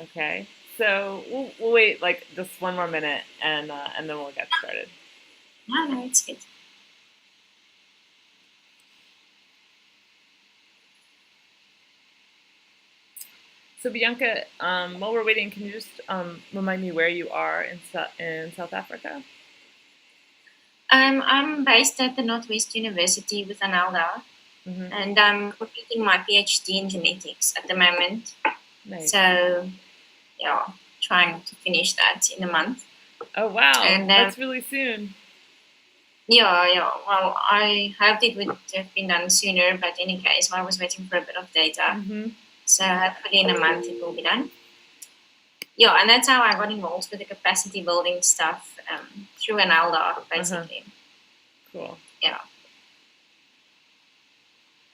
Okay. So we'll wait like just one more minute and then we'll get started. No, no, it's good. So Bianca, while we're waiting, can you just remind me where you are in South Africa? I'm based at the Northwest University with Analda, Mm-hmm. and I'm completing my PhD in genetics at the moment. Nice. So, yeah, trying to finish that in a month. Oh wow, And that's really soon. yeah. Well, I hoped it would have been done sooner, but in any case, I was waiting for a bit of data. Mm-hmm. So hopefully in a month it will be done. Yeah, and that's how I got involved with the capacity building stuff through Analda, Uh-huh. basically. Cool. Yeah.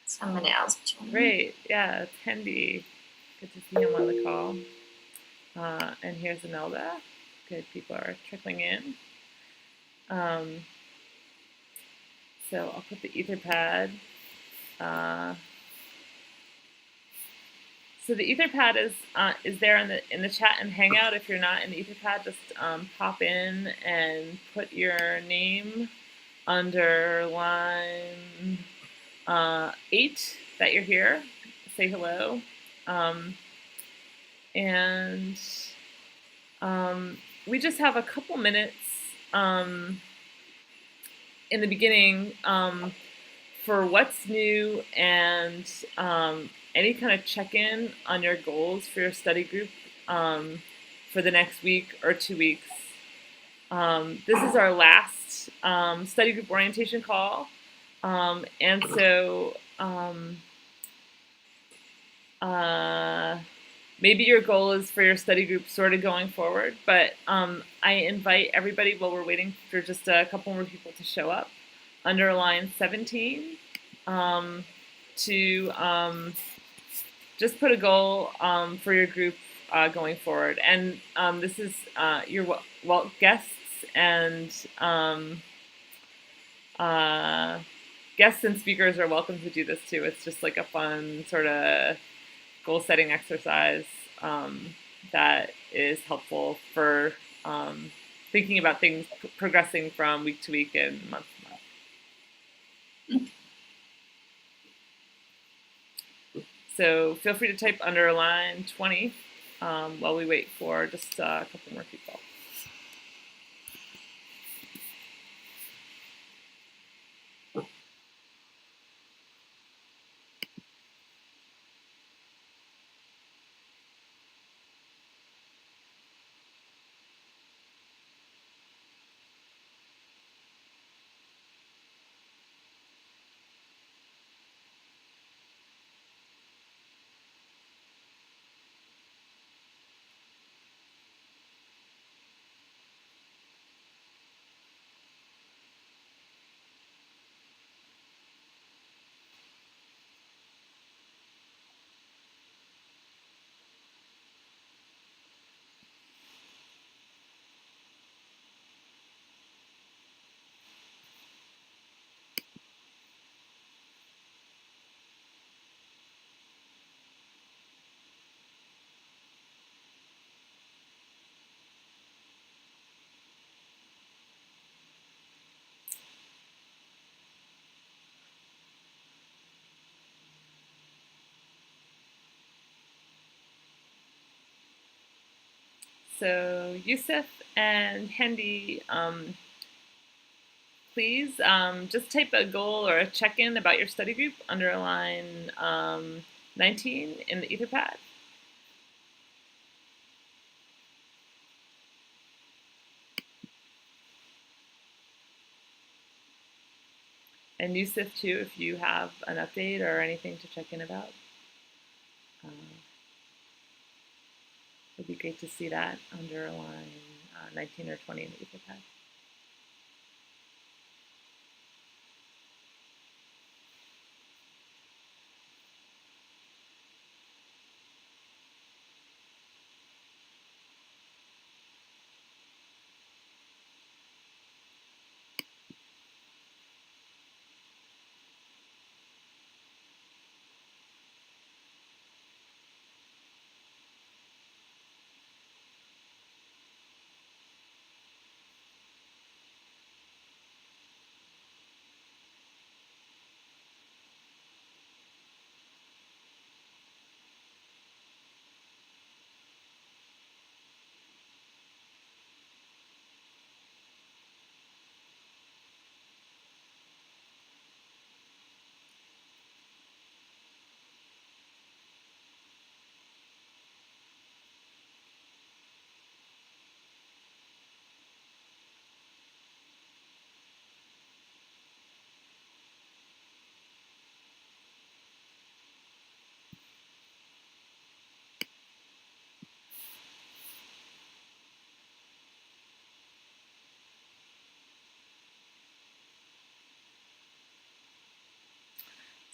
Somebody else joined. Great. Yeah, it's Hendy. Good to see him on the call. And here's Imelda. Good, people are trickling in. So I'll put the Etherpad. Uh, so the Etherpad is there in the chat and Hangout. If you're not in the Etherpad, just pop in and put your name under line 8 that you're here. Say hello. Um, and we just have a couple minutes um, in the beginning for what's new and any kind of check-in on your goals for your study group for the next week or 2 weeks. This is our last study group orientation call, and so maybe your goal is for your study group sort of going forward, but I invite everybody while we're waiting for just a couple more people to show up under line 17 to just put a goal for your group going forward. And this is your guests and guests and speakers are welcome to do this too. It's just like a fun sort of goal setting exercise that is helpful for thinking about things progressing from week to week and month to month. So feel free to type underline 20 while we wait for just a couple more people. So Yusuf and Hendy, please just type a goal or a check-in about your study group under line 19 in the Etherpad. And Yusuf too, if you have an update or anything to check in about. It'd be great to see that under line 19 or 20 in the Etherpad.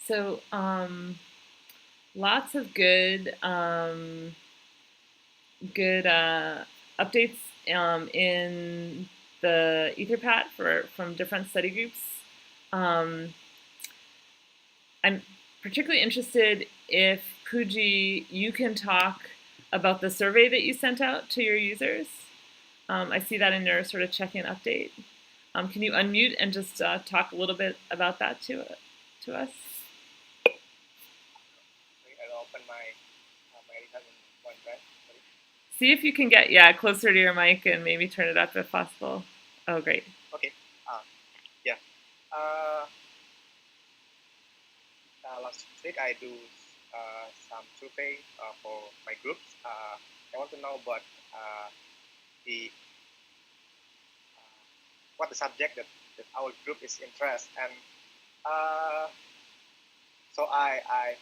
So lots of good updates in the Etherpad from different study groups. I'm particularly interested if, Pooji, you can talk about the survey that you sent out to your users. I see that in your sort of check-in update. Can you unmute and just talk a little bit about that to us? I'll open my editor in OneDrive. See if you can get closer to your mic and maybe turn it up if possible. Oh, great. Okay. Yeah. Last week I do some survey for my groups. I want to know about the what the subject that our group is interested, and so I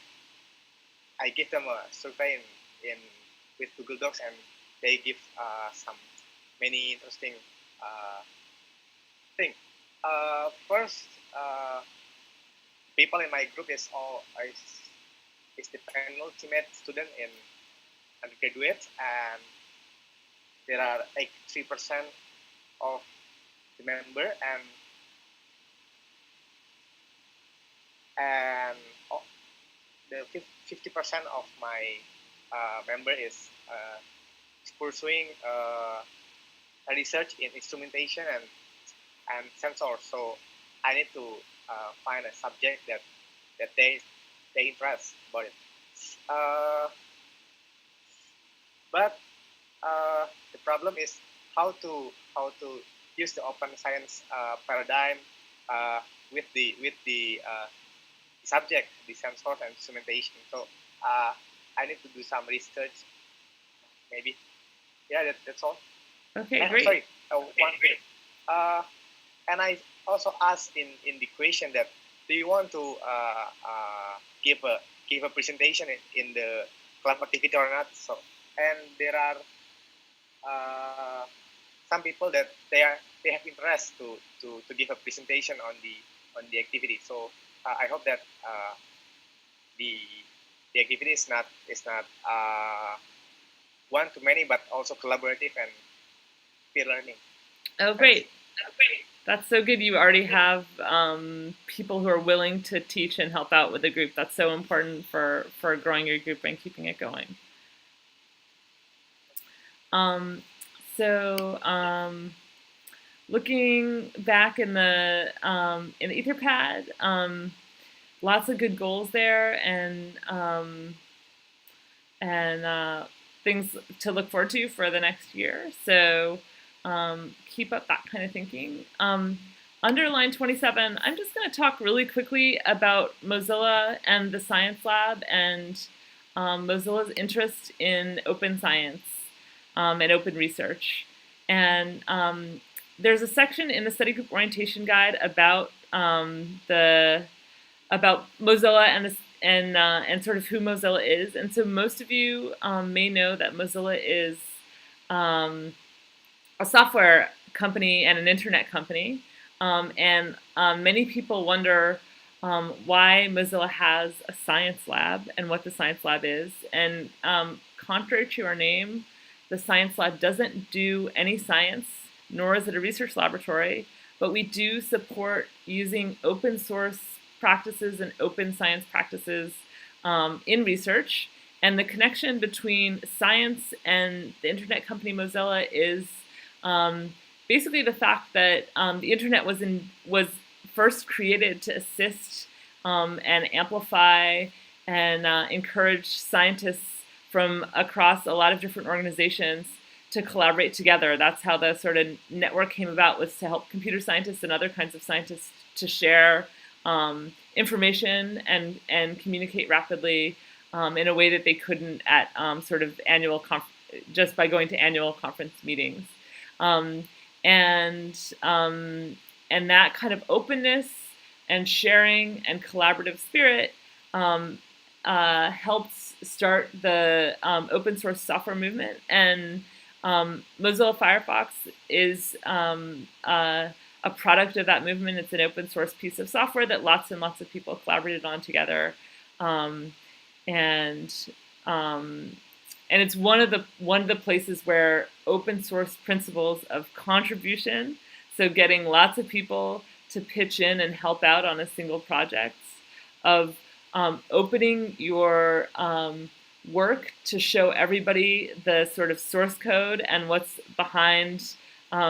give them a survey in with Google Docs, and they give some many interesting things. First, people in my group is the penultimate student in undergraduate, and there are 83% of the member, and the 50% of my member is pursuing research in instrumentation and sensors. So I need to find a subject that they interest about it. But the problem is how to use the open science paradigm with the subject, the sensors and instrumentation. So I need to do some research. Maybe, yeah, that's all. Okay, great. Sorry, one thing. And I also asked in the question that do you want to give a presentation in the club activity or not? So, and there are some people that they have interest to give a presentation on the activity. So I hope that the activity is not one to many, but also collaborative and peer learning. Oh, great. That's so good. You already have people who are willing to teach and help out with the group. That's so important for growing your group and keeping it going. Looking back in the Etherpad, lots of good goals there and things to look forward to for the next year. So keep up that kind of thinking. Under line 27, I'm just going to talk really quickly about Mozilla and the Science Lab and Mozilla's interest in open science and open research. And there's a section in the study group orientation guide about Mozilla and sort of who Mozilla is. And so most of you may know that Mozilla is a software company and an internet company. And many people wonder why Mozilla has a science lab and what the science lab is. And contrary to our name, the science lab doesn't do any science, nor is it a research laboratory, but we do support using open source practices and open science practices in research. And the connection between science and the internet company Mozilla is basically the fact that the internet was first created to assist and amplify and encourage scientists from across a lot of different organizations to collaborate together. That's how the sort of network came about, was to help computer scientists and other kinds of scientists to share information and communicate rapidly in a way that they couldn't at sort of just by going to annual conference meetings. And that kind of openness and sharing and collaborative spirit helps start the open source software movement. And Mozilla Firefox is a a product of that movement. It's an open source piece of software that lots and lots of people collaborated on together, and it's one of the places where open source principles of contribution, so getting lots of people to pitch in and help out on a single project, of opening your work to show everybody the sort of source code and what's behind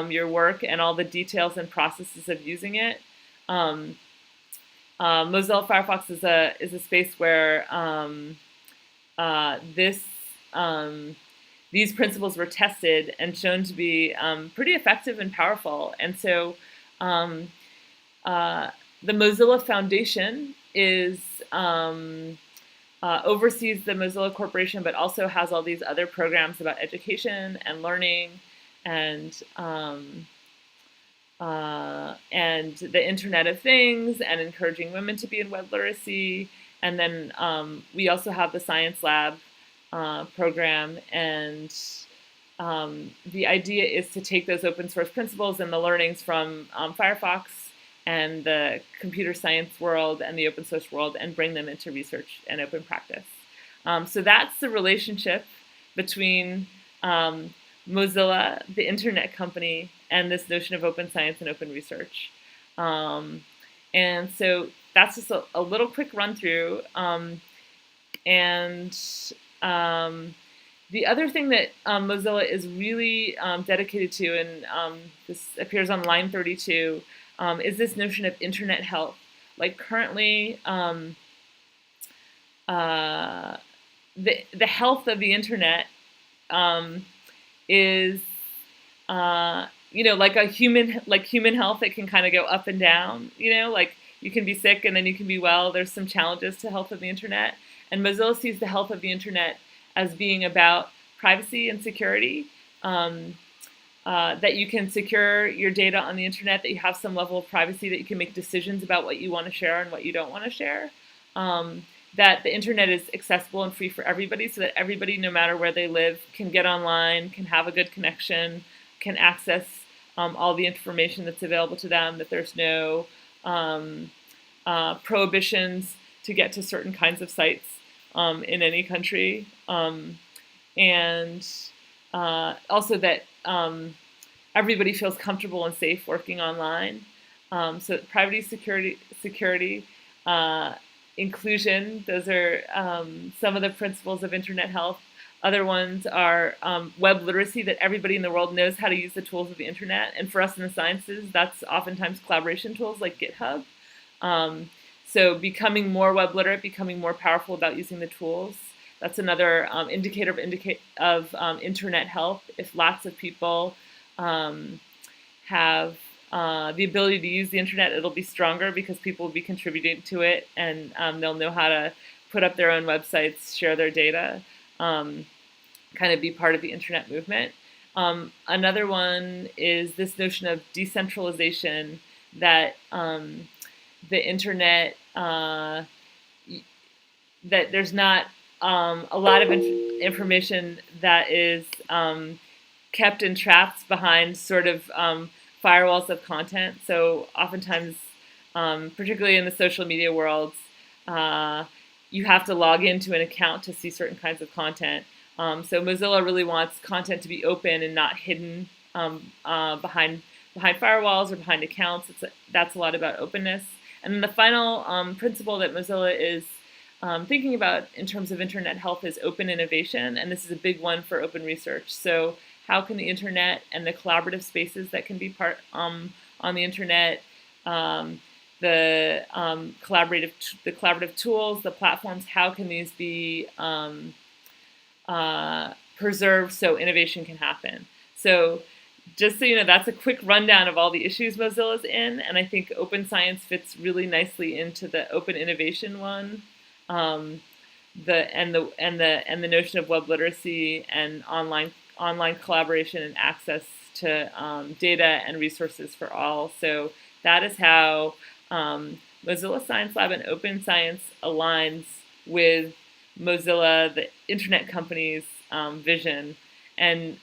your work and all the details and processes of using it. Mozilla Firefox is a space where these principles were tested and shown to be pretty effective and powerful. And so the Mozilla Foundation is oversees the Mozilla Corporation, but also has all these other programs about education and learning and the Internet of Things and encouraging women to be in web literacy. And then we also have the Science Lab program, and the idea is to take those open source principles and the learnings from Firefox and the computer science world and the open source world and bring them into research and open practice. So that's the relationship between Mozilla, the internet company, and this notion of open science and open research. And so that's just a little quick run through. The other thing that Mozilla is really dedicated to, and this appears on line 32, is this notion of internet health. Like currently, the health of the internet is, like human health. It can kind of go up and down. Like you can be sick and then you can be well. There's some challenges to health of the internet, and Mozilla sees the health of the internet as being about privacy and security. That you can secure your data on the internet, that you have some level of privacy, that you can make decisions about what you want to share and what you don't want to share. That the internet is accessible and free for everybody, so that everybody, no matter where they live, can get online, can have a good connection, can access all the information that's available to them, that there's no prohibitions to get to certain kinds of sites in any country. And also that everybody feels comfortable and safe working online. So privacy, security, inclusion, those are some of the principles of internet health. Other ones are web literacy, that everybody in the world knows how to use the tools of the internet. And for us in the sciences, that's oftentimes collaboration tools like GitHub. So becoming more web literate, becoming more powerful about using the tools. That's another indicator of internet health. If lots of people have the ability to use the internet, it'll be stronger because people will be contributing to it, and they'll know how to put up their own websites, share their data, kind of be part of the internet movement. Another one is this notion of decentralization, that the internet, that there's not a lot of information that is kept and trapped behind sort of firewalls of content. So oftentimes, particularly in the social media worlds, you have to log into an account to see certain kinds of content. So Mozilla really wants content to be open and not hidden behind firewalls or behind accounts. That's a lot about openness. And then the final principle that Mozilla is thinking about in terms of internet health is open innovation, and this is a big one for open research. So how can the internet and the collaborative spaces that can be part on the internet, the collaborative tools, the platforms, how can these be preserved so innovation can happen? So just so you know, that's a quick rundown of all the issues Mozilla's in, and I think open science fits really nicely into the open innovation one, the notion of web literacy and online collaboration and access to data and resources for all. So that is how Mozilla Science Lab and Open Science aligns with Mozilla, the internet company's vision. And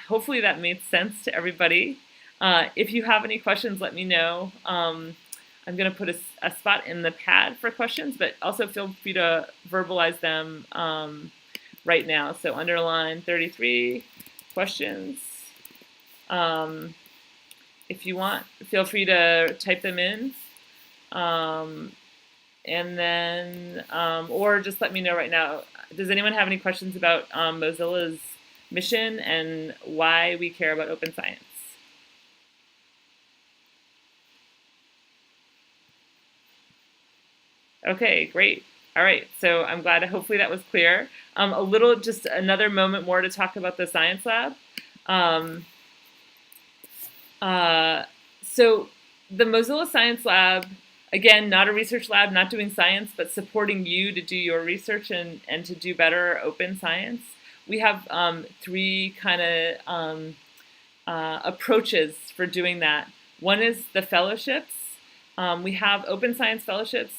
hopefully that made sense to everybody. If you have any questions, let me know. I'm going to put a spot in the pad for questions, but also feel free to verbalize them right now. So underline 33 questions. If you want, feel free to type them in. And then, or just let me know right now. Does anyone have any questions about Mozilla's mission and why we care about open science? Okay, great. All right, so I'm glad. Hopefully that was clear. Just another moment more to talk about the science lab. So the Mozilla Science Lab, again, not a research lab, not doing science, but supporting you to do your research and to do better open science. We have three kind of approaches for doing that. One is the fellowships. We have open science fellowships.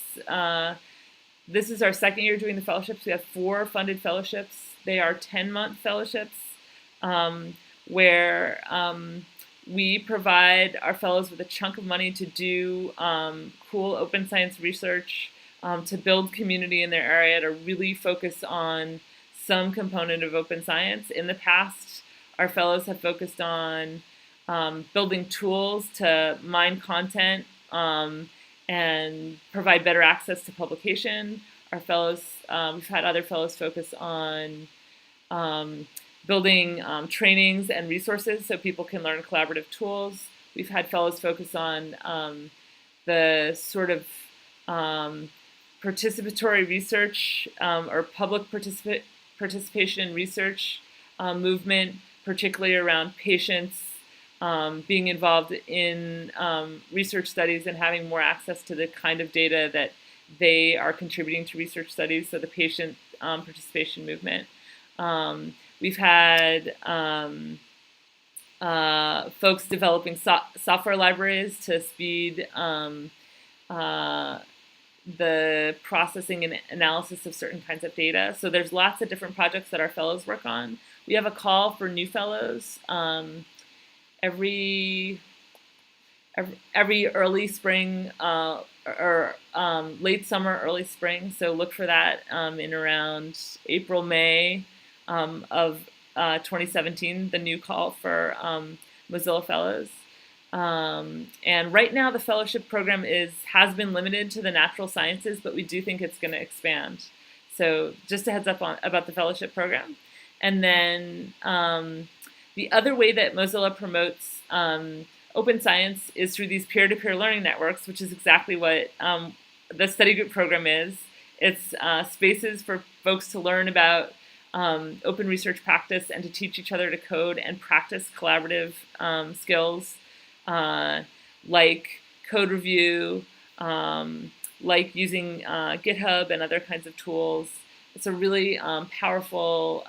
This is our second year doing the fellowships. We have 4 funded fellowships. They are 10-month fellowships where we provide our fellows with a chunk of money to do cool open science research, to build community in their area, to really focus on some component of open science. In the past, our fellows have focused on building tools to mine content and provide better access to publication. Our fellows, we've had other fellows focus on building trainings and resources so people can learn collaborative tools. We've had fellows focus on the sort of participatory research or public participation in research movement, particularly around patients being involved in research studies and having more access to the kind of data that they are contributing to research studies, so the patient participation movement. We've had folks developing software libraries to speed the processing and analysis of certain kinds of data. So there's lots of different projects that our fellows work on. We have a call for new fellows every early spring or late summer, early spring. So look for that in around April, May of 2017, the new call for Mozilla Fellows. And right now the fellowship program has been limited to the natural sciences, but we do think it's going to expand. So just a heads up about the fellowship program. And then the other way that Mozilla promotes open science is through these peer-to-peer learning networks, which is exactly what the study group program is. It's spaces for folks to learn about open research practice and to teach each other to code and practice collaborative skills like code review, like using GitHub and other kinds of tools. It's a really powerful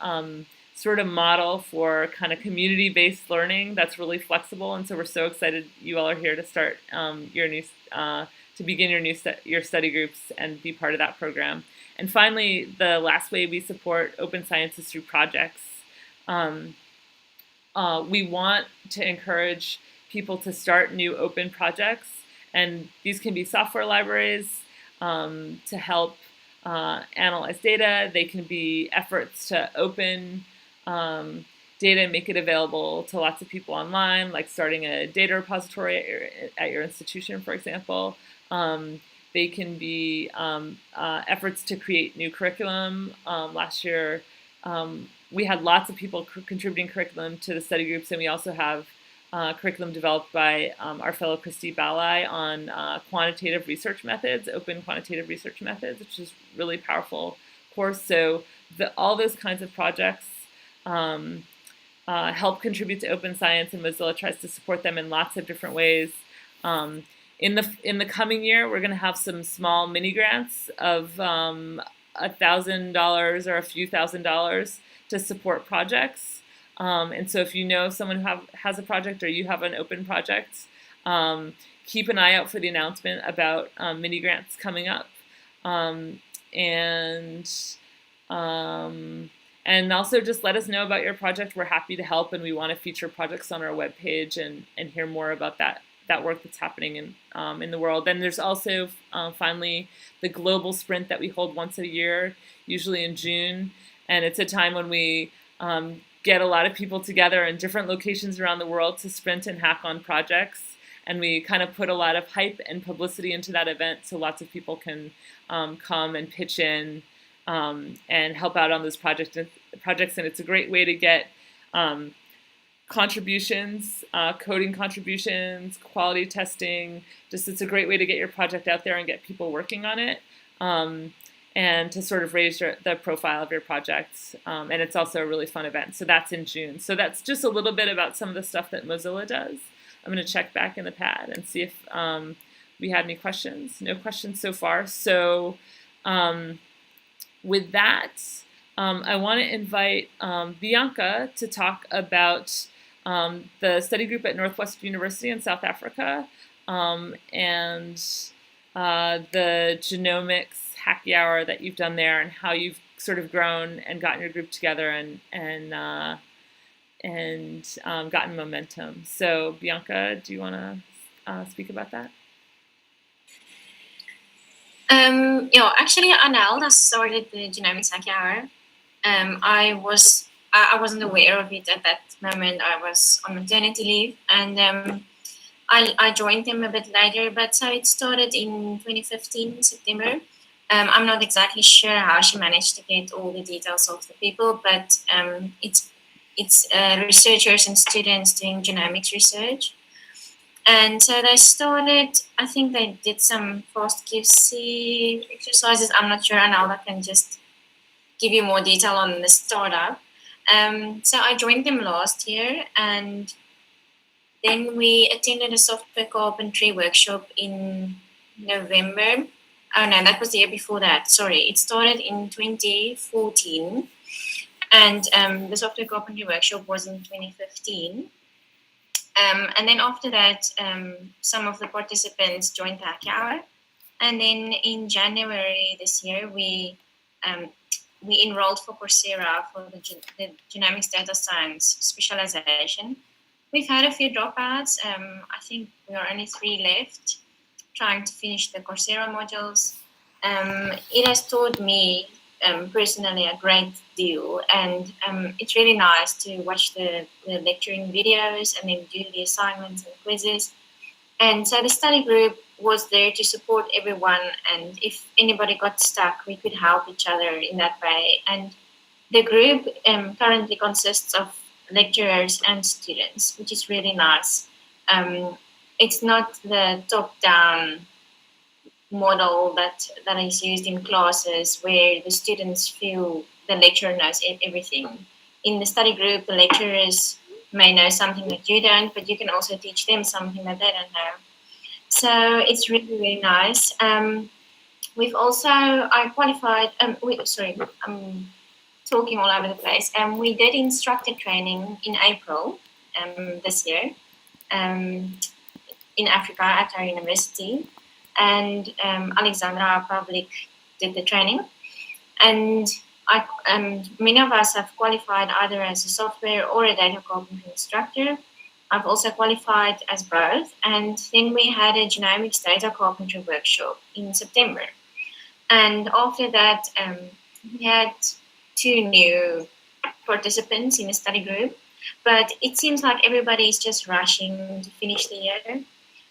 sort of model for kind of community-based learning that's really flexible, and so we're so excited you all are here to start to begin your study groups and be part of that program. And finally, the last way we support open science is through projects. We want to encourage people to start new open projects, and these can be software libraries to help analyze data. They can be efforts to open data and make it available to lots of people online, like starting a data repository at your institution, for example. They can be efforts to create new curriculum. Last year, we had lots of people contributing curriculum to the study groups, and we also have curriculum developed by our fellow Christy Balai on quantitative research methods, open quantitative research methods, which is a really powerful course. So all those kinds of projects help contribute to open science, and Mozilla tries to support them in lots of different ways. In the coming year, we're going to have some small mini grants of $1,000 or a few $1,000s to support projects. And so if you know someone who has a project or you have an open project, keep an eye out for the announcement about mini grants coming up. And also just let us know about your project. We're happy to help, and we want to feature projects on our webpage and hear more about that work that's happening in the world. And there's also finally the global sprint that we hold once a year, usually in June. And it's a time when we get a lot of people together in different locations around the world to sprint and hack on projects. And we kind of put a lot of hype and publicity into that event so lots of people can come and pitch in and help out on those projects. And it's a great way to get contributions, coding contributions, quality testing. Just it's a great way to get your project out there and get people working on it. And to sort of raise the profile of your project. And it's also a really fun event. So that's in June. So that's just a little bit about some of the stuff that Mozilla does. I'm going to check back in the pad and see if we had any questions. No questions so far. So with that, I want to invite Bianca to talk about the study group at Northwest University in South Africa and the genomics hacky hour that you've done there and how you've sort of grown and gotten your group together and gotten momentum. So Bianca, do you want to speak about that? Actually, Anelda started the genomics hacky hour. I wasn't aware of it at that moment. I was on maternity leave, and I joined them a bit later. But so it started in 2015 in September. I'm not exactly sure how she managed to get all the details of the people, but it's researchers and students doing genomics research. And so they started, I think they did some fast QC exercises. I'm not sure, and I can just give you more detail on the startup. So I joined them last year, and then we attended a software carpentry workshop in November. Oh no, that was the year before that. Sorry, it started in 2014, and the software carpentry workshop was in 2015. And then after that, some of the participants joined the hacky hour, and then in January this year, we enrolled for Coursera for the genomics data science specialization. We've had a few dropouts. I think we are only 3 left, trying to finish the Coursera modules. It has taught me personally a great deal, and it's really nice to watch the lecturing videos and then do the assignments and quizzes. And so the study group was there to support everyone, and if anybody got stuck, we could help each other in that way. And the group currently consists of lecturers and students, which is really nice. It's not the top-down model that is used in classes where the students feel the lecturer knows everything. In the study group, the lecturers may know something that you don't, but you can also teach them something that they don't know. So it's really, really nice. We've also, I qualified, I'm talking all over the place. We did instructor training in April this year in Africa at our university. And Alexandra Pavlik did the training. And many of us have qualified either as a software or a data carpentry instructor. I've also qualified as both. And then we had a genomics data carpentry workshop in September. And after that, we had 2 new participants in the study group. But it seems like everybody is just rushing to finish the year.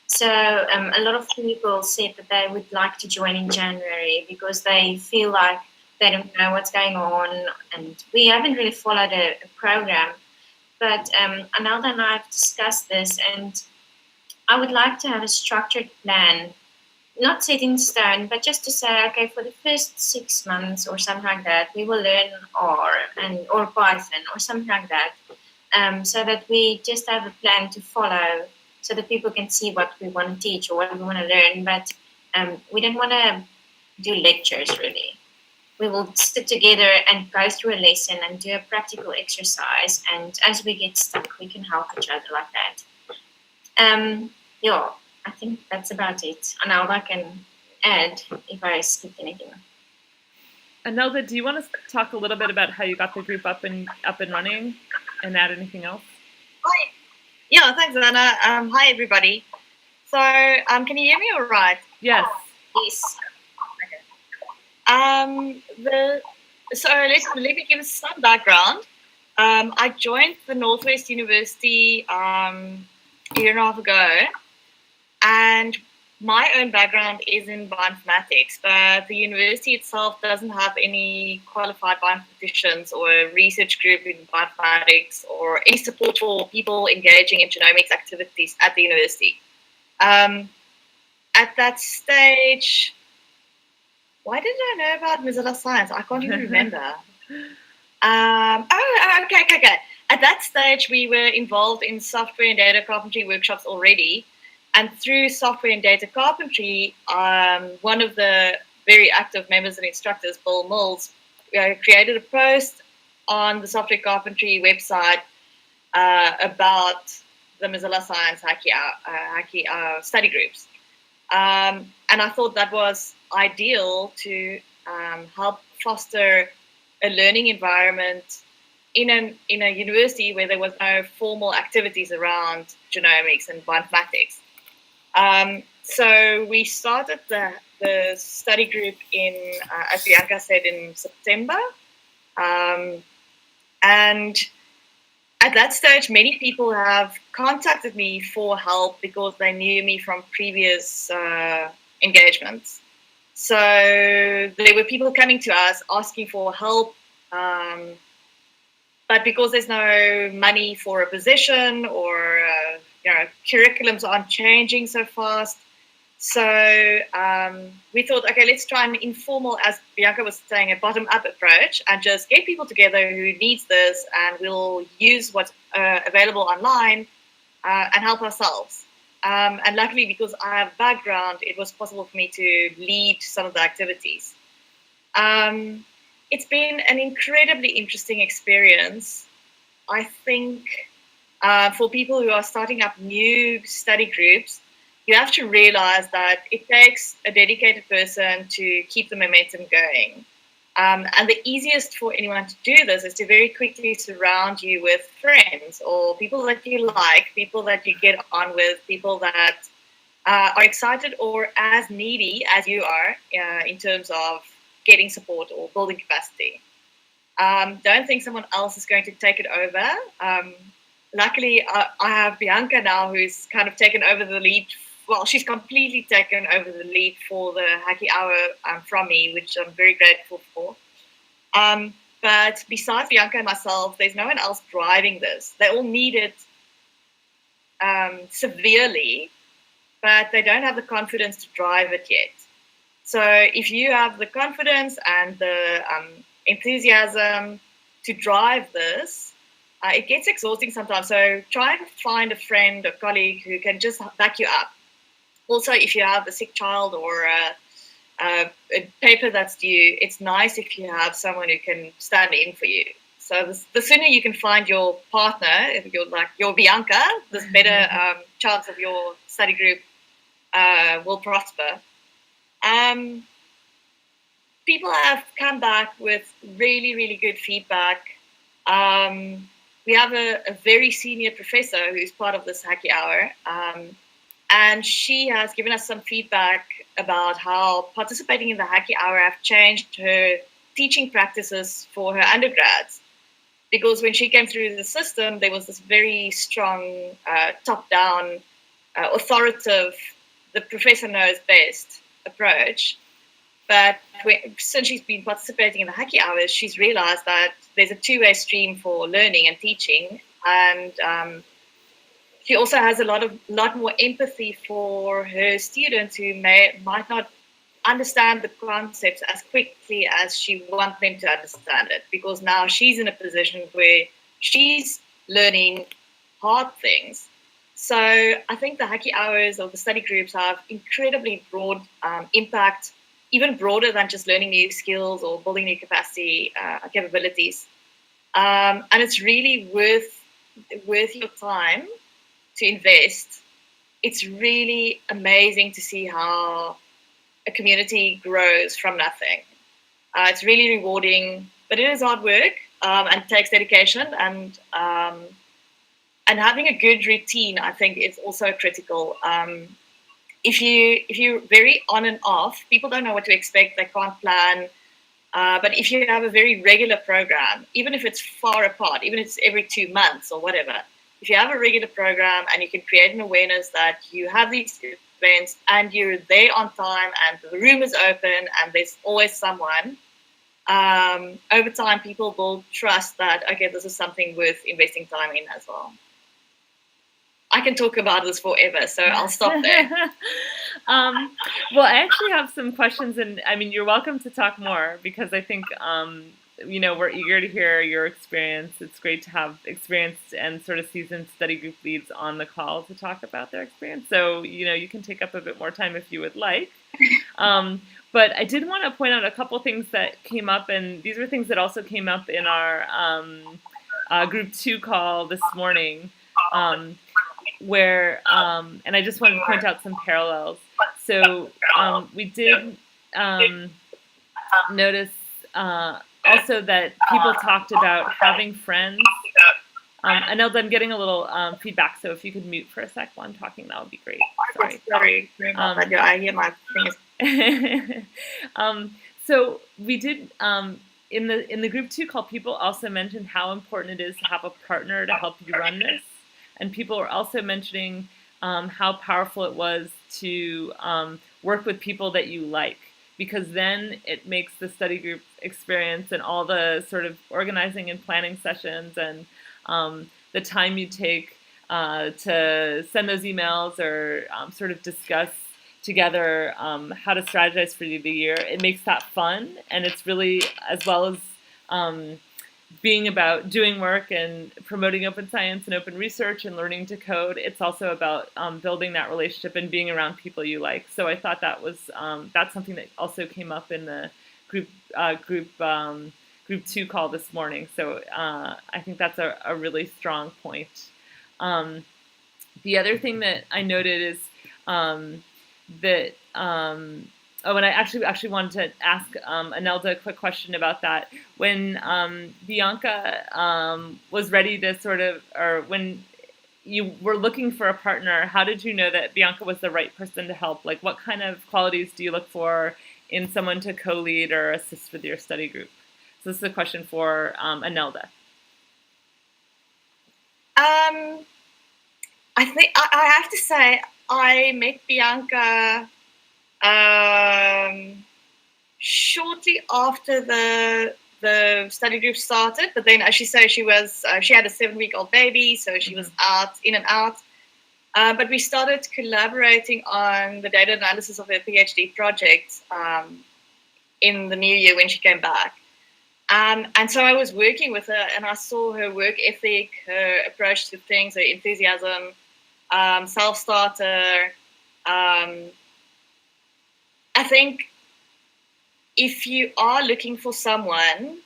So a lot of people said that they would like to join in January because they feel like they don't know what's going on, and we haven't really followed a program. But Anelda and I have discussed this, and I would like to have a structured plan, not set in stone, but just to say, okay, for the first 6 months or something like that, we will learn R or Python or something like that, so that we just have a plan to follow, so that people can see what we want to teach or what we want to learn. But we don't want to do lectures, really. We will sit together and go through a lesson and do a practical exercise. And as we get stuck, we can help each other like that. I think that's about it. And now I can add if I skipped anything. Anelda, do you want to talk a little bit about how you got the group up and running, and add anything else? Hi. Yeah, thanks, Anna. Hi, everybody. So, can you hear me all right? Yes. Yes. So let me give some background. I joined the Northwest University a year and a half ago, and my own background is in bioinformatics, but the university itself doesn't have any qualified bioinformaticians or a research group in bioinformatics or any support for people engaging in genomics activities at the university. At that stage, why did I know about Mozilla Science? I can't even remember. Okay. At that stage, we were involved in software and data carpentry workshops already. And through software and data carpentry, one of the very active members and instructors, Bill Mills, created a post on the software carpentry website about the Mozilla Science Hacky study groups. And I thought that was ideal to help foster a learning environment in a university where there was no formal activities around genomics and bioinformatics. So we started the study group in, as Bianca said, in September. And at that stage, many people have contacted me for help because they knew me from previous engagements. So there were people coming to us asking for help, but because there's no money for a position or curriculums aren't changing so fast, so we thought, okay, let's try an informal, as Bianca was saying, a bottom-up approach and just get people together who needs this, and we'll use what's available online and help ourselves. And luckily, because I have background, it was possible for me to lead some of the activities. It's been an incredibly interesting experience. I think for people who are starting up new study groups, you have to realize that it takes a dedicated person to keep the momentum going. And the easiest for anyone to do this is to very quickly surround you with friends or people that you like, people that you get on with, people that are excited or as needy as you are in terms of getting support or building capacity. Don't think someone else is going to take it over. Luckily, I have Bianca now, who's kind of taken over the lead. Well, she's completely taken over the lead for the Hacky Hour from me, which I'm very grateful for. But besides Bianca and myself, there's no one else driving this. They all need it severely, but they don't have the confidence to drive it yet. So if you have the confidence and the enthusiasm to drive this, it gets exhausting sometimes. So try and find a friend or colleague who can just back you up. Also, if you have a sick child or a paper that's due, it's nice if you have someone who can stand in for you. So the sooner you can find your partner, if you're like your Bianca, the better chance of your study group will prosper. People have come back with really, really good feedback. We have a very senior professor who's part of this Hacky Hour, and she has given us some feedback about how participating in the Hacky Hour have changed her teaching practices for her undergrads. Because when she came through the system, there was this very strong top-down, authoritative, the professor knows best approach. But since she's been participating in the Hacky Hours, she's realized that there's a two-way stream for learning and teaching. And she also has a lot more empathy for her students who might not understand the concepts as quickly as she wants them to understand it, because now she's in a position where she's learning hard things. So I think the Hacky Hours or the study groups have incredibly broad impact, even broader than just learning new skills or building new capacity capabilities. And it's really worth your time to invest. It's really amazing to see how a community grows from nothing. It's really rewarding, but it is hard work and takes dedication, and having a good routine, I think, is also critical. If you're very on and off, people don't know what to expect. They can't plan. But if you have a very regular program, even if it's far apart, even if it's every 2 months or whatever, if you have a regular program and you can create an awareness that you have these events and you're there on time and the room is open and there's always someone, over time people will trust that, okay, this is something worth investing time in as well. I can talk about this forever, so I'll stop there. Well, I actually have some questions, and I mean, you're welcome to talk more, because I think, we're eager to hear your experience. It's great to have experienced and sort of seasoned study group leads on the call to talk about their experience. So, you can take up a bit more time if you would like. But I did want to point out a couple things that came up, and these were things that also came up in our group 2 call this morning. Where, and I just wanted to point out some parallels. So we did notice also that people talked about having friends. Anelda, I'm getting a little feedback, so if you could mute for a sec while I'm talking, that would be great. Sorry. I hear my fingers. So we did, in the group 2 call, people also mentioned how important it is to have a partner to help you run this. And people were also mentioning how powerful it was to work with people that you like, because then it makes the study group experience and all the sort of organizing and planning sessions and the time you take to send those emails or sort of discuss together how to strategize for the year. It makes that fun, and it's really, as well as being about doing work and promoting open science and open research and learning to code, it's also about building that relationship and being around people you like. So I thought that was that's something that also came up in the group 2 call this morning. So I think that's a really strong point. The other thing that I noted is that and I actually wanted to ask Anelda a quick question about that. When Bianca was ready to sort of, or when you were looking for a partner, how did you know that Bianca was the right person to help? Like, what kind of qualities do you look for in someone to co-lead or assist with your study group? So this is a question for Anelda. I think I have to say I met Bianca shortly after the study group started, but then, as she said, she had a 7-week-old baby, so she was in and out. But we started collaborating on the data analysis of her PhD project in the new year when she came back. And so I was working with her, and I saw her work ethic, her approach to things, her enthusiasm, Selfstarter. I think if you are looking for someone,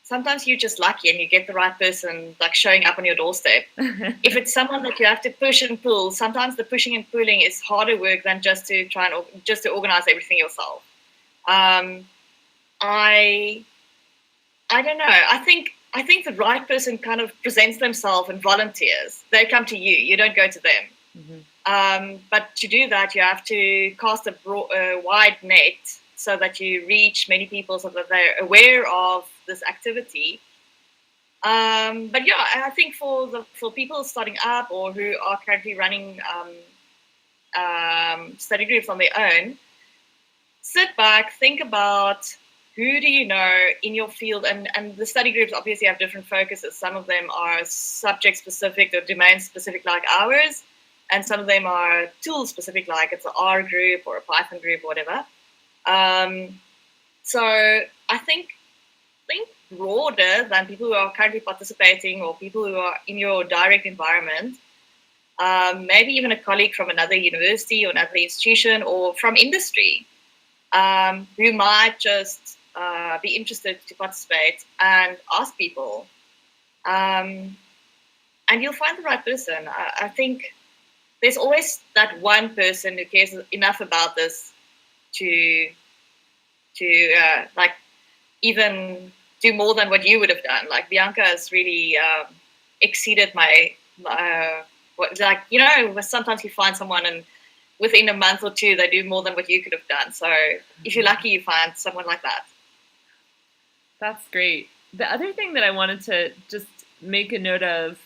sometimes you're just lucky and you get the right person, like showing up on your doorstep. If it's someone that you have to push and pull, sometimes the pushing and pulling is harder work than just to organize everything yourself. I don't know. I think the right person kind of presents themselves and volunteers. They come to you. You don't go to them. Mm-hmm. But to do that, you have to cast a wide net so that you reach many people, so that they're aware of this activity. But yeah, I think for people starting up or who are currently running study groups on their own, sit back, think about who do you know in your field, and the study groups obviously have different focuses. Some of them are subject specific or domain specific like ours, and some of them are tool specific, like it's an R group or a Python group or whatever. So I think broader than people who are currently participating or people who are in your direct environment. Maybe even a colleague from another university or another institution or from industry who might just be interested to participate, and ask people. And you'll find the right person. I think there's always that one person who cares enough about this to to like even do more than what you would have done. Like Bianca has really exceeded my like, you know, sometimes you find someone and within a month or two they do more than what you could have done. So if you're lucky, you find someone like that. That's great. The other thing that I wanted to just make a note of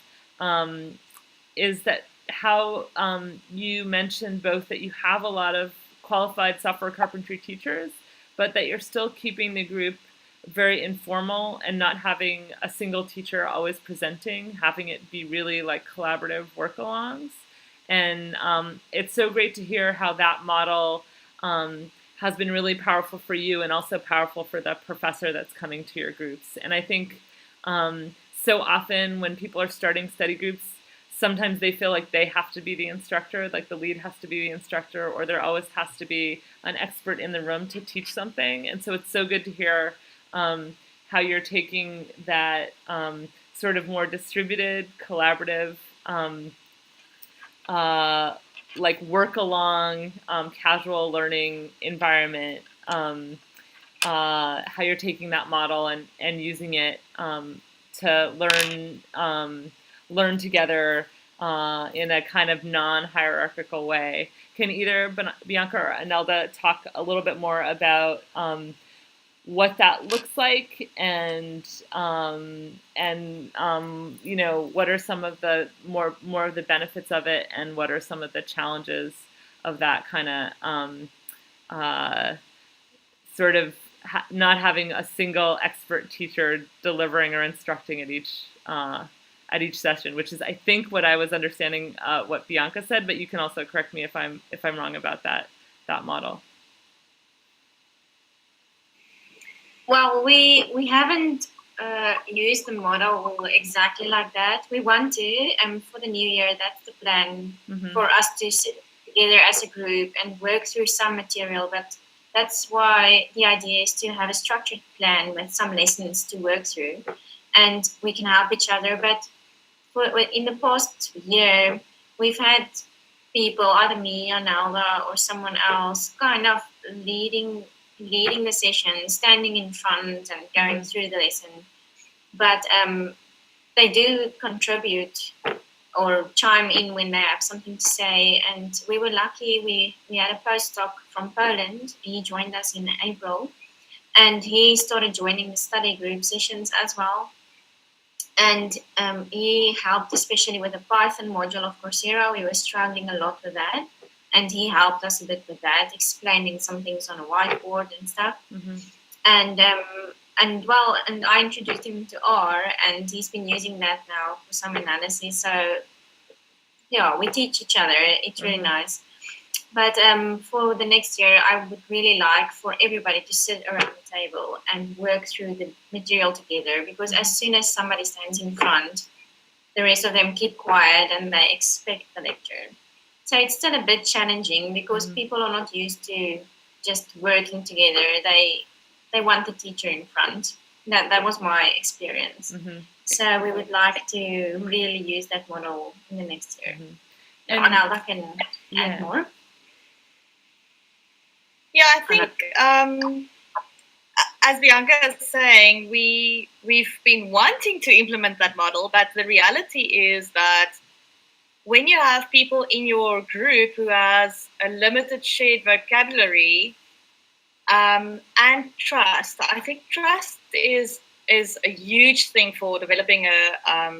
is that how you mentioned both that you have a lot of qualified software carpentry teachers, but that you're still keeping the group very informal and not having a single teacher always presenting, having it be really like collaborative work-alongs. And it's so great to hear how that model has been really powerful for you and also powerful for the professor that's coming to your groups. And I think so often when people are starting study groups, sometimes they feel like they have to be the instructor, like the lead has to be the instructor, or there always has to be an expert in the room to teach something. And so it's so good to hear how you're taking that sort of more distributed, collaborative, like work along, casual learning environment, how you're taking that model and using it to learn together in a kind of non-hierarchical way. Can either Bianca or Anelda talk a little bit more about what that looks like and you know, what are some of the more of the benefits of it and what are some of the challenges of that kind of sort of not having a single expert teacher delivering or instructing at each session, which is I think what I was understanding what Bianca said, but you can also correct me if I'm wrong about that model. Well, we haven't used the model exactly like that. We want to, and for the new year, that's the plan for us to sit together as a group and work through some material. But that's why the idea is to have a structured plan with some lessons to work through, and we can help each other. But in the past year, we've had people, either me, Anelda, or someone else, kind of leading the session, standing in front and going through the lesson. But they do contribute or chime in when they have something to say. And we were lucky. We had a postdoc from Poland. He joined us in April. And he started joining the study group sessions as well. And he helped especially with the Python module of Coursera. We were struggling a lot with that. And he helped us a bit with that, explaining some things on a whiteboard and stuff. And I introduced him to R, and he's been using that now for some analysis. So yeah, we teach each other. It's really nice. But for the next year, I would really like for everybody to sit around the table and work through the material together. Because as soon as somebody stands in front, the rest of them keep quiet and they expect the lecture. So it's still a bit challenging because people are not used to just working together. They want the teacher in front. That was my experience. So we would like to really use that model in the next year. And Anelda can add more. Yeah, I think as Bianca is saying, we've been wanting to implement that model, but the reality is that when you have people in your group who has a limited shared vocabulary and trust, I think trust is a huge thing for developing a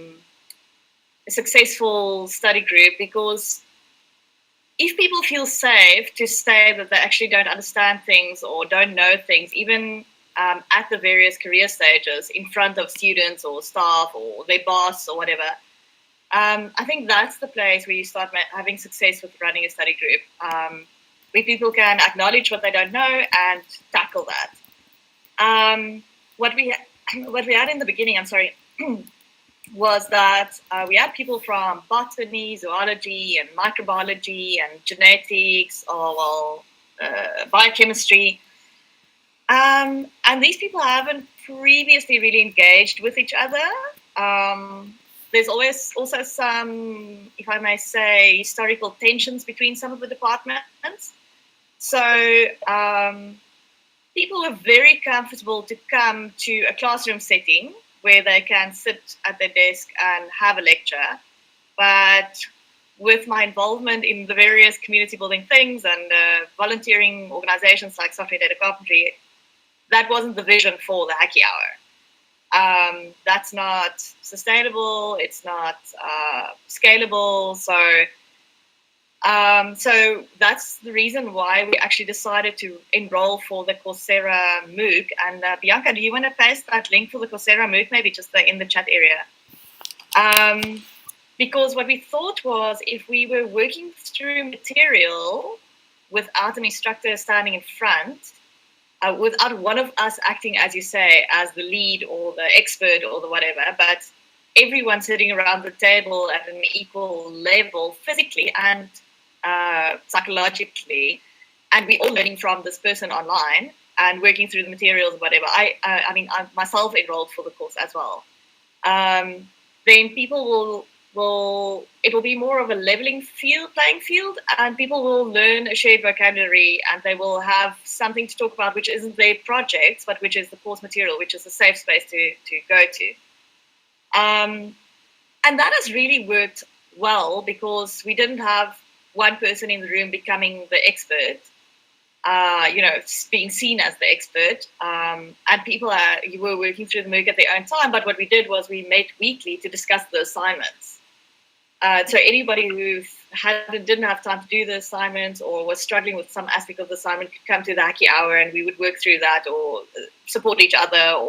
successful study group, because if people feel safe to say that they actually don't understand things or don't know things, even at the various career stages in front of students or staff or their boss or whatever, I think that's the place where you start having success with running a study group, where people can acknowledge what they don't know and tackle that. What we had in the beginning, was that we had people from botany, zoology, and microbiology, and genetics, or biochemistry, and these people haven't previously really engaged with each other. There's always also some, if I may say, historical tensions between some of the departments. So people are very comfortable to come to a classroom setting where they can sit at their desk and have a lecture. But with my involvement in the various community building things and volunteering organizations like Software Data Carpentry, that wasn't the vision for the Hacky Hour. That's not sustainable. It's not scalable. So that's the reason why we actually decided to enroll for the Coursera MOOC. And Bianca, do you want to paste that link for the Coursera MOOC, maybe just in the chat area? Because what we thought was, if we were working through material without an instructor standing in front, without one of us acting, as you say, as the lead or the expert or the whatever, but everyone sitting around the table at an equal level physically and psychologically, and we all learning from this person online and working through the materials, whatever. I mean, I myself enrolled for the course as well. Then people it will be more of a leveling playing field, and people will learn a shared vocabulary, and they will have something to talk about, which isn't their projects, but which is the course material, which is a safe space to go to. And that has really worked well, because we didn't have one person in the room becoming the expert, being seen as the expert, and people were working through the MOOC at their own time. But what we did was we met weekly to discuss the assignments. So anybody who didn't have time to do the assignments or was struggling with some aspect of the assignment could come to the Hacky Hour, and we would work through that or support each other.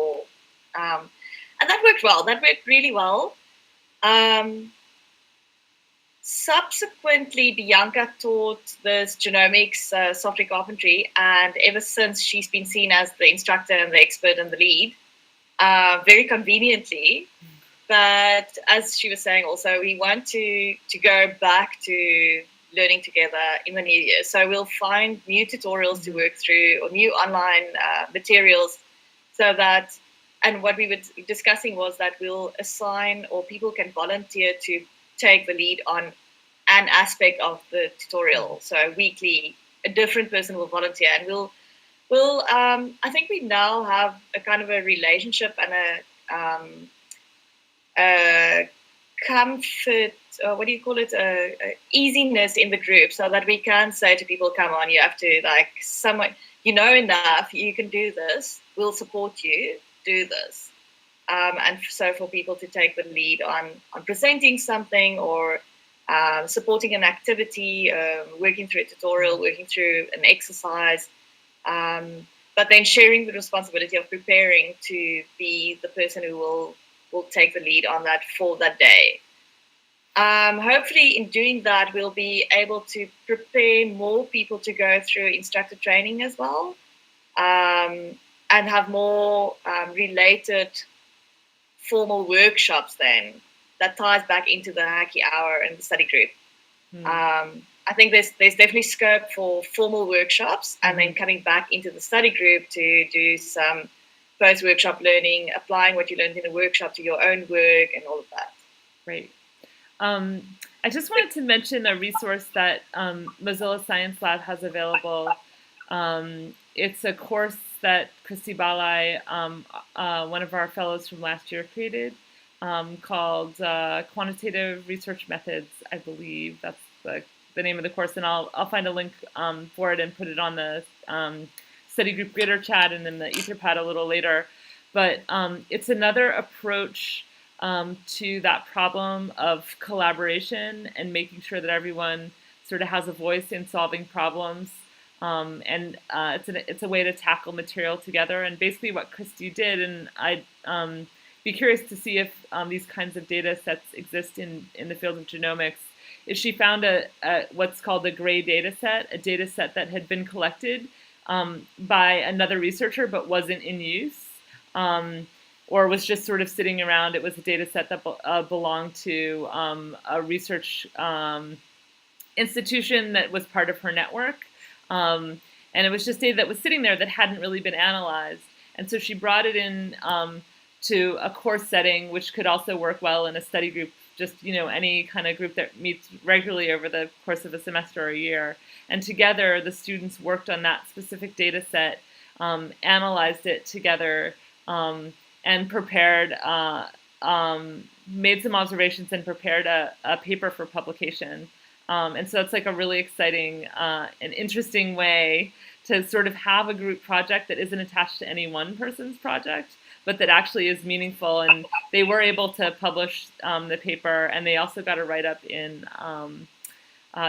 And that worked well. That worked really well. Subsequently, Bianca taught this genomics software carpentry, and ever since she's been seen as the instructor and the expert and the lead, very conveniently. But as she was saying also, we want to go back to learning together in the new year. So we'll find new tutorials to work through or new online materials, so that, and what we were discussing was that we'll assign, or people can volunteer to take the lead on an aspect of the tutorial. So weekly, a different person will volunteer, and we'll I think we now have a kind of a relationship and a comfort, what do you call it, easiness in the group, so that we can say to people, come on, you have to, like, someone, you know enough, you can do this, we'll support you, do this. And so for people to take the lead on presenting something, or supporting an activity, working through a tutorial, working through an exercise, but then sharing the responsibility of preparing to be the person who will take the lead on that for that day. Hopefully in doing that, we'll be able to prepare more people to go through instructor training as well, and have more related formal workshops then that ties back into the Hacky Hour and the study group. I think there's definitely scope for formal workshops, and then coming back into the study group to do some post-workshop learning, applying what you learned in a workshop to your own work and all of that. Great. I just wanted to mention a resource that Mozilla Science Lab has available. It's a course that Christy Balai, one of our fellows from last year, created, called Quantitative Research Methods, I believe. That's the name of the course, and I'll find a link for it and put it on the study group Gridder chat and then the Etherpad a little later. But it's another approach to that problem of collaboration and making sure that everyone sort of has a voice in solving problems. And it's a way to tackle material together. And basically what Christy did, and I'd be curious to see if these kinds of data sets exist in the field of genomics, is she found what's called a gray data set, a data set that had been collected by another researcher but wasn't in use, or was just sort of sitting around. It was a data set that belonged to a research institution that was part of her network. And it was just data that was sitting there that hadn't really been analyzed. And so she brought it in to a course setting, which could also work well in a study group, just any kind of group that meets regularly over the course of a semester or a year. And together, the students worked on that specific data set analyzed it together, and prepared, made some observations and prepared a paper for publication. And so it's like a really exciting and interesting way to sort of have a group project that isn't attached to any one person's project, but that actually is meaningful. And they were able to publish the paper, and they also got a write-up in,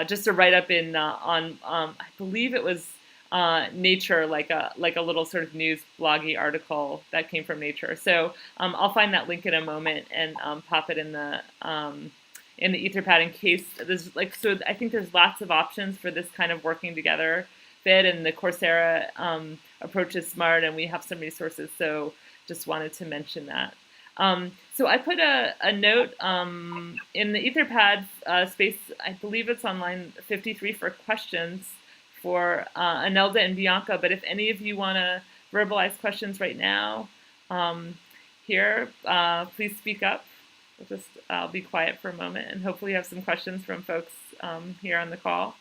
just a write-up in I believe it was Nature, like a little sort of news bloggy article that came from Nature. So I'll find that link in a moment and pop it in the Etherpad in case there's so I think there's lots of options for this kind of working together bit, and the Coursera approach is smart, and we have some resources, so just wanted to mention that. So I put a note in the Etherpad space, I believe it's on line 53 for questions for Anelda and Bianca, but if any of you want to verbalize questions right now here, please speak up. I'll be quiet for a moment, and hopefully have some questions from folks here on the call.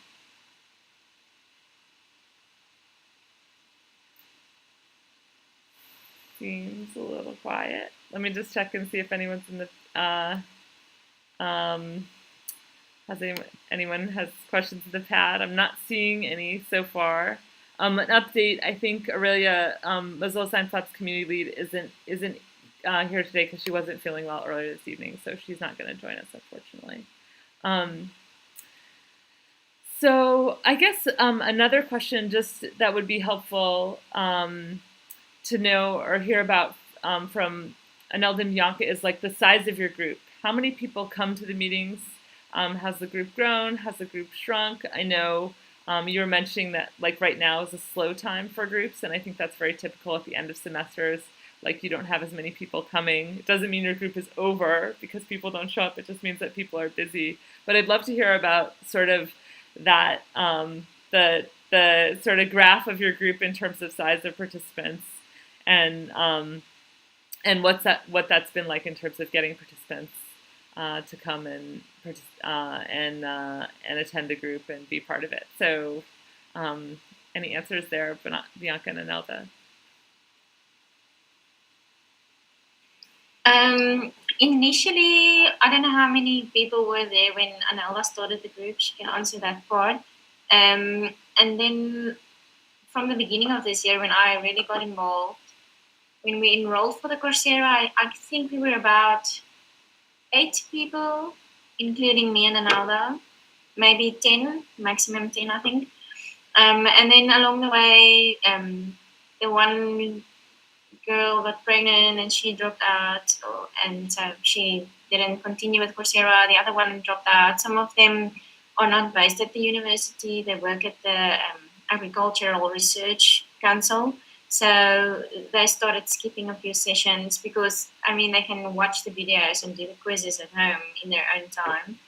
Seems a little quiet. Let me just check and see if anyone's in the anyone has questions in the pad. I'm not seeing any so far. An update, I think Aurelia, Mozilla Science Lab's community lead, isn't here today because she wasn't feeling well earlier this evening, so she's not going to join us, unfortunately. So I guess another question just that would be helpful to know or hear about from Anelda and Bianca is like the size of your group. How many people come to the meetings? Has the group grown? Has the group shrunk? I know you were mentioning that like right now is a slow time for groups, and I think that's very typical at the end of semesters. Like you don't have as many people coming. It doesn't mean your group is over because people don't show up. It just means that people are busy. But I'd love to hear about sort of that, the sort of graph of your group in terms of size of participants, and what that's been like in terms of getting participants to come and attend the group and be part of it. So any answers there, Bianca and Anelda? Initially, I don't know how many people were there when Anelda started the group. She can answer that part. And then from the beginning of this year, when I really got involved, when we enrolled for the Coursera, I think we were about 8 people, including me and Anelda, maybe 10, maximum 10, I think. And then along the way, the one girl got pregnant and she dropped out, and so she didn't continue with Coursera. The other one dropped out. Some of them are not based at the university. They work at the Agricultural Research Council. So they started skipping a few sessions because, I mean, they can watch the videos and do the quizzes at home in their own time.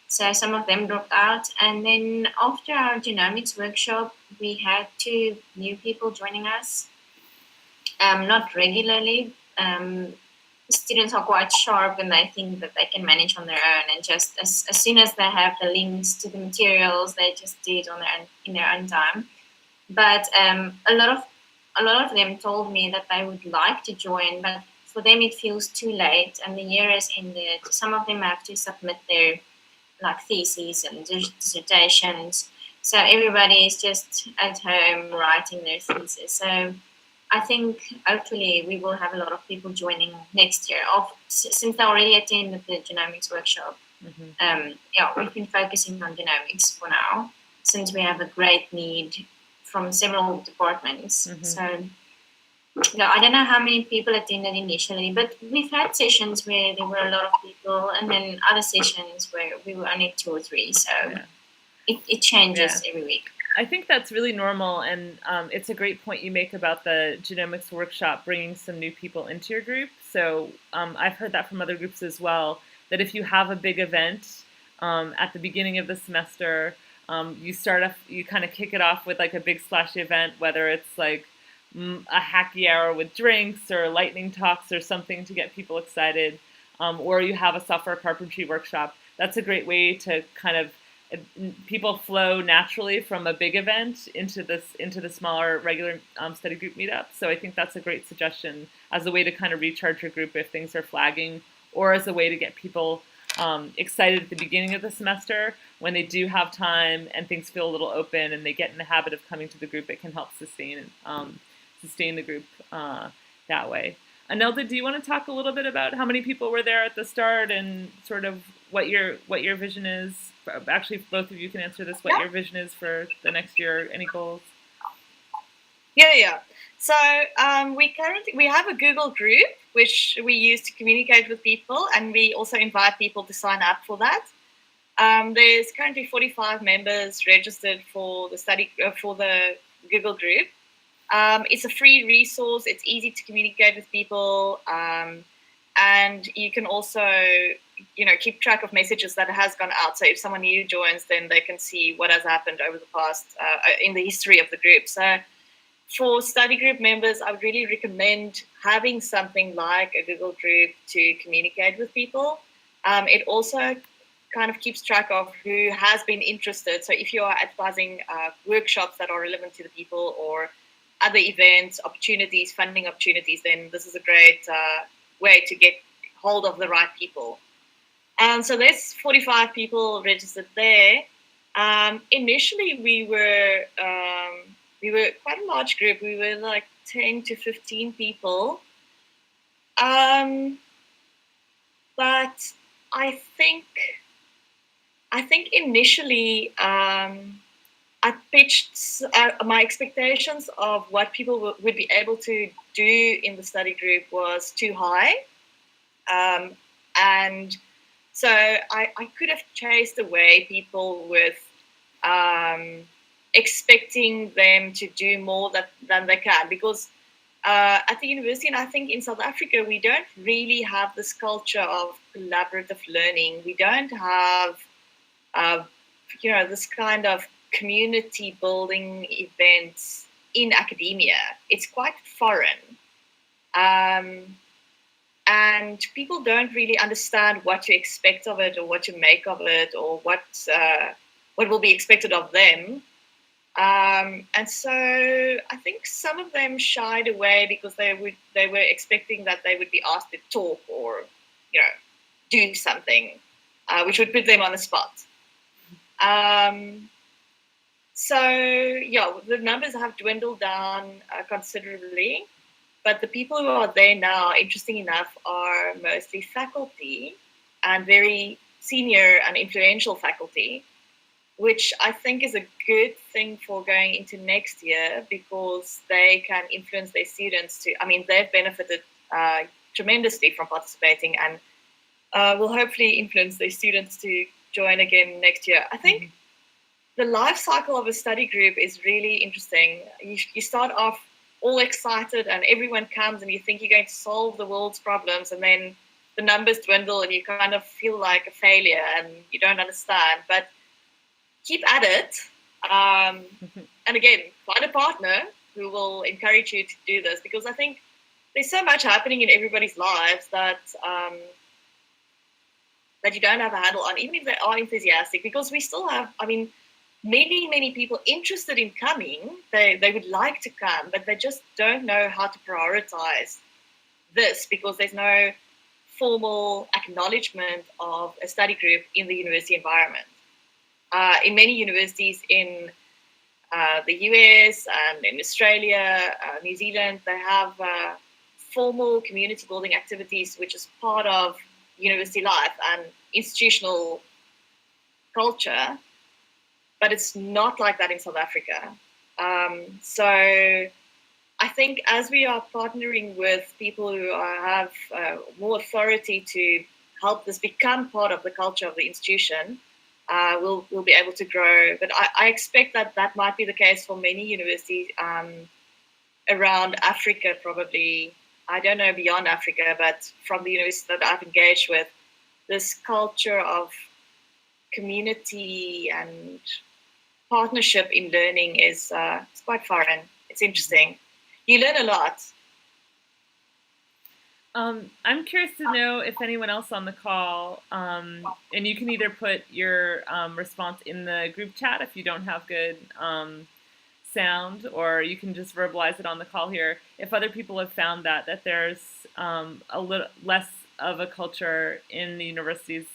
So some of them dropped out. And then after our genomics workshop, we had 2 new people joining us. Not regularly. Students are quite sharp and they think that they can manage on their own, and just as soon as they have the links to the materials, they just do it on in their own time. But a lot of them told me that they would like to join, but for them it feels too late and the year has ended. Some of them have to submit their theses and dissertations, so everybody is just at home writing their thesis. So I think hopefully we will have a lot of people joining next year. Since they already attended the genomics workshop, we've been focusing on genomics for now, since we have a great need from several departments. So I don't know how many people attended initially, but we've had sessions where there were a lot of people, and then other sessions where we were only 2 or 3. So it changes every week. I think that's really normal, and it's a great point you make about the genomics workshop bringing some new people into your group. So I've heard that from other groups as well, that if you have a big event at the beginning of the semester, you kind of kick it off with like a big splashy event, whether it's like a hacky hour with drinks or lightning talks or something to get people excited, or you have a software carpentry workshop. That's a great way to kind of people flow naturally from a big event into the smaller regular study group meetup. So I think that's a great suggestion as a way to kind of recharge your group if things are flagging, or as a way to get people excited at the beginning of the semester when they do have time and things feel a little open and they get in the habit of coming to the group. It can help sustain the group that way. Anelda, do you want to talk a little bit about how many people were there at the start and sort of what your vision is? Actually, both of you can answer this. What your vision is for the next year? Any goals? Yeah. So we have a Google group which we use to communicate with people, and we also invite people to sign up for that. There's currently 45 members registered for the Google group. It's a free resource. It's easy to communicate with people, and you can also, keep track of messages that has gone out. So if someone new joins, then they can see what has happened over the past in the history of the group. So for study group members, I would really recommend having something like a Google group to communicate with people. It also kind of keeps track of who has been interested. So if you are advertising workshops that are relevant to the people, or other events, opportunities, funding opportunities, then this is a great way to get hold of the right people. So there's 45 people registered there. Initially, we were quite a large group. We were like 10 to 15 people. But I think initially I pitched my expectations of what people would be able to do in the study group was too high. And so I could have chased away people with expecting them to do more than they can, because at the university, and I think in South Africa, we don't really have this culture of collaborative learning. We don't have, this kind of community building events in academia. It's quite foreign. And people don't really understand what to expect of it, or what to make of it, or what will be expected of them. And so I think some of them shied away because they were expecting that they would be asked to talk or, do something, which would put them on the spot. So the numbers have dwindled down considerably, but the people who are there now, interesting enough, are mostly faculty, and very senior and influential faculty, which I think is a good thing for going into next year, because they can influence their students they've benefited tremendously from participating, and will hopefully influence their students to join again next year. I think the life cycle of a study group is really interesting. You start off all excited and everyone comes and you think you're going to solve the world's problems, and then the numbers dwindle and you kind of feel like a failure and you don't understand. But keep at it. And again, find a partner who will encourage you to do this, because I think there's so much happening in everybody's lives that that you don't have a handle on, even if they are enthusiastic, because we still have, many people interested in coming. They would like to come, but they just don't know how to prioritize this, because there's no formal acknowledgement of a study group in the university environment. In many universities in the US and in Australia, New Zealand, they have formal community building activities, which is part of university life and institutional culture, but it's not like that in South Africa. So I think as we are partnering with people who have more authority to help this become part of the culture of the institution, we'll be able to grow. But I expect that might be the case for many universities around Africa, probably. I don't know beyond Africa, but from the universities that I've engaged with, this culture of community and partnership in learning is it's quite foreign. It's interesting. You learn a lot. I'm curious to know if anyone else on the call, and you can either put your response in the group chat if you don't have good sound, or you can just verbalize it on the call here. If other people have found that there's a little less of a culture in the universities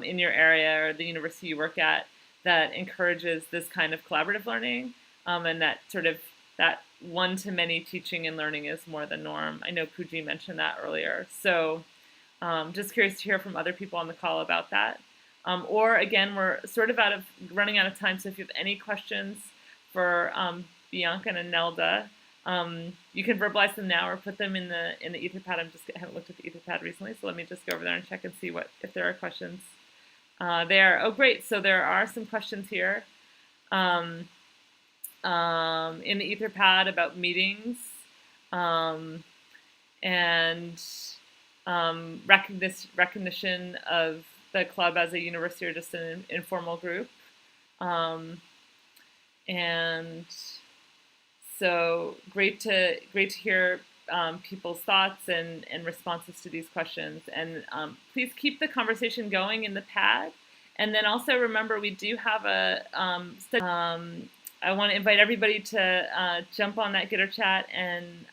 in your area or the university you work at that encourages this kind of collaborative learning, and that sort of that one-to-many teaching and learning is more the norm. I know Pooji mentioned that earlier. So just curious to hear from other people on the call about that. Or again, we're sort of running out of time. So if you have any questions for Bianca and Nelda, you can verbalize them now or put them in the Etherpad. I haven't looked at the Etherpad recently, so let me just go over there and check and see if there are questions there. Oh, great. So there are some questions here. In the Etherpad about meetings and recognition of the club as a university or just an informal group. And so great to hear people's thoughts and responses to these questions. And please keep the conversation going in the pad. And then also remember, we do have a I want to invite everybody to jump on that Gitter chat and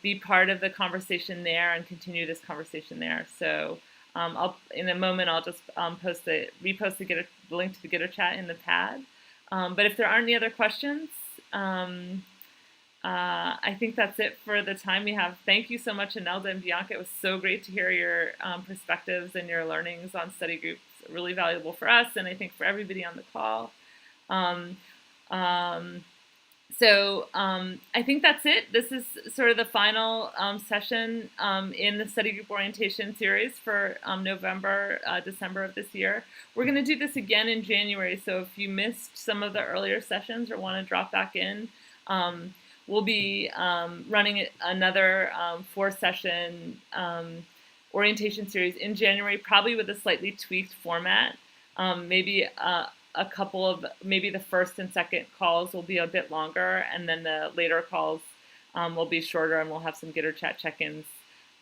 be part of the conversation there and continue this conversation there. So in a moment I'll just repost the link to the Gitter chat in the pad. But if there aren't any other questions, I think that's it for the time we have. Thank you so much, Anelda and Bianca. It was so great to hear your perspectives and your learnings on study groups. Really valuable for us, and I think for everybody on the call. So I think that's it. This is sort of the final session in the study group orientation series for November, December of this year. We're going to do this again in January, so if you missed some of the earlier sessions or want to drop back in, we'll be running another 4-session orientation series in January, probably with a slightly tweaked format. Maybe maybe the first and second calls will be a bit longer, and then the later calls will be shorter, and we'll have some Gitter chat check-ins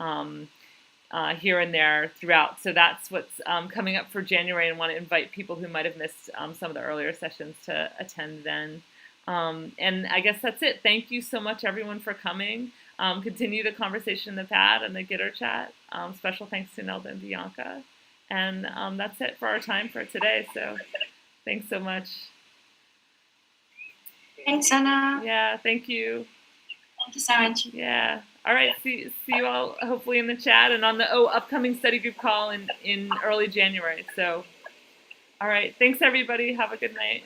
here and there throughout. So that's what's coming up for January, and want to invite people who might have missed some of the earlier sessions to attend then. And I guess that's it. Thank you so much, everyone, for coming. Continue the conversation in the pad and the Gitter chat. Special thanks to Nelda and Bianca. And that's it for our time for today. So thanks so much. Thanks, Anna. Yeah, thank you. Thank you so much. Yeah. All right. See you all hopefully in the chat and on the upcoming study group call in early January. So, all right. Thanks, everybody. Have a good night.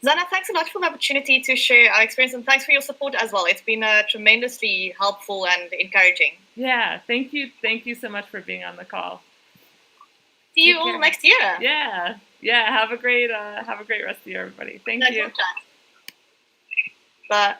Zana, thanks a lot for the opportunity to share our experience, and thanks for your support as well. It's been tremendously helpful and encouraging. Yeah, thank you. Thank you so much for being on the call. See you all next year. Yeah. Have a great rest of the year, everybody. Thank you. Bye.